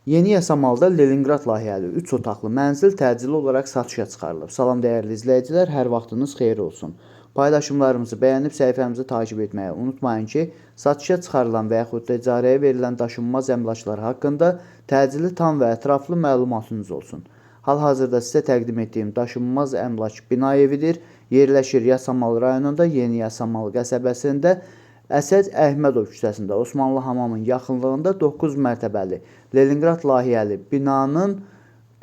Yeni yasamalda Leningrad layihəli 3 otaqlı mənzil təcili olaraq satışa çıxarılıb. Salam dəyərli izləyicilər, hər vaxtınız xeyir olsun. Paylaşımlarımızı bəyənib səhifəmizi takib etməyi unutmayın ki, satışa çıxarılan və yaxud da icarəyə verilən daşınmaz əmlaklar haqqında təcili, tam və ətraflı məlumatınız olsun. Hal-hazırda sizə təqdim etdiyim daşınmaz əmlak bina evidir. Yerləşir Yasamal rayonunda, Yeni Yasamal qəsəbəsində, Əsəd Əhmədov küçəsində, Osmanlı hamamın yaxınlığında 9 mərtəbəli Leningrad layihəli binanın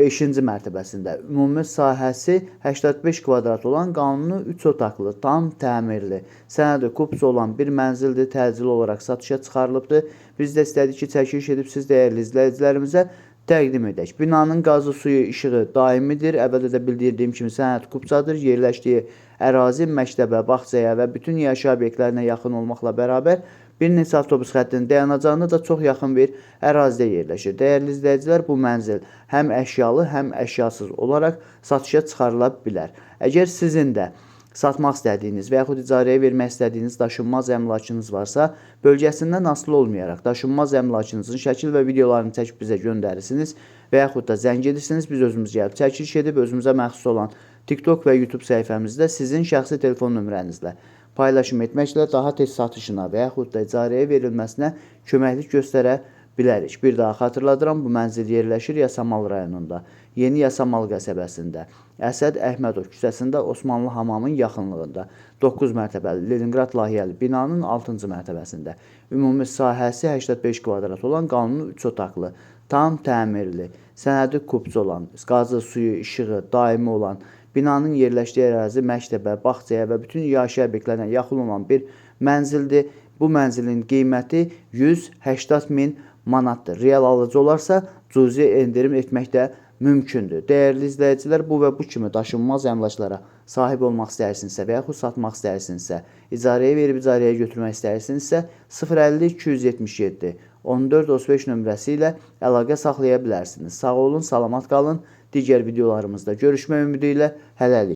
5-ci mərtəbəsində ümumi sahəsi 85 kvadrat olan qanuni 3 otaqlı, tam təmirli, sənədi kubus olan bir mənzildir, təcili olaraq satışa çıxarılıbdır. Biz də istədik ki, çəkiliş edib siz dəyərli izləyicilərimizə təqdim edək. Binanın qazı, suyu, işığı daimidir. Əvvəldə də bildirdiyim kimi sənəd kubsadır. Yerləşdiyi ərazi məktəbə, bağçaya və bütün yaşayış obyektlərinə yaxın olmaqla bərabər bir neçə avtobus xəttinin dayanacağına da çox yaxın bir ərazidə yerləşir. Dəyərli izləyicilər, bu mənzil həm əşyalı, həm əşyasız olaraq satışa çıxarıla bilər. Əgər sizin də satmaq istədiyiniz və yaxud icarəyə vermək istədiyiniz daşınmaz əmlakınız varsa, bölgəsindən asılı olmayaraq daşınmaz əmlakınızın şəkil və videolarını çəkib bizə göndərirsiniz və yaxud da zəng edirsiniz, biz özümüz gəlib çəkiliş edib özümüzə məxsus olan TikTok və YouTube səhifəmizdə sizin şəxsi telefon nömrənizlə paylaşım etməklə daha tez satışına və yaxud da icarəyə verilməsinə köməklik göstərə bilərik. Bir daha xatırladıram, bu mənzil yerləşir Yasamal rayonunda, Yeni Yasamal qəsəbəsində, Əsəd Əhmədov küçəsində, Osmanlı hamamın yaxınlığında, 9 mərtəbəli Leningrad layihəli binanın 6-cı mərtəbəsində, ümumi sahəsi 85 kvadrat olan qanuni 3 otaqlı, tam təmirli, sənədi kubus olan, qazı, suyu, işığı daimi olan, binanın yerləşdiyi ərazi məktəbə, bağçaya və bütün yaşayış obyektlərinə yaxın olan bir mənzildir. Bu mənzilin qiyməti 180 min manatdır. Real alıcı olarsa cüzi endirim etmək də mümkündür. Dəyərli izləyicilər, bu və bu kimi daşınmaz əmlaklara sahib olmaq istəyirsinizsə və yaxud satmaq istəyirsinizsə, icarəyə verib icarəyə götürmək istəyirsinizsə 050 277 1435 nömrəsi ilə əlaqə saxlaya bilərsiniz. Sağ olun, salamat qalın. Digər videolarımızda görüşmək ümidi ilə hələlik.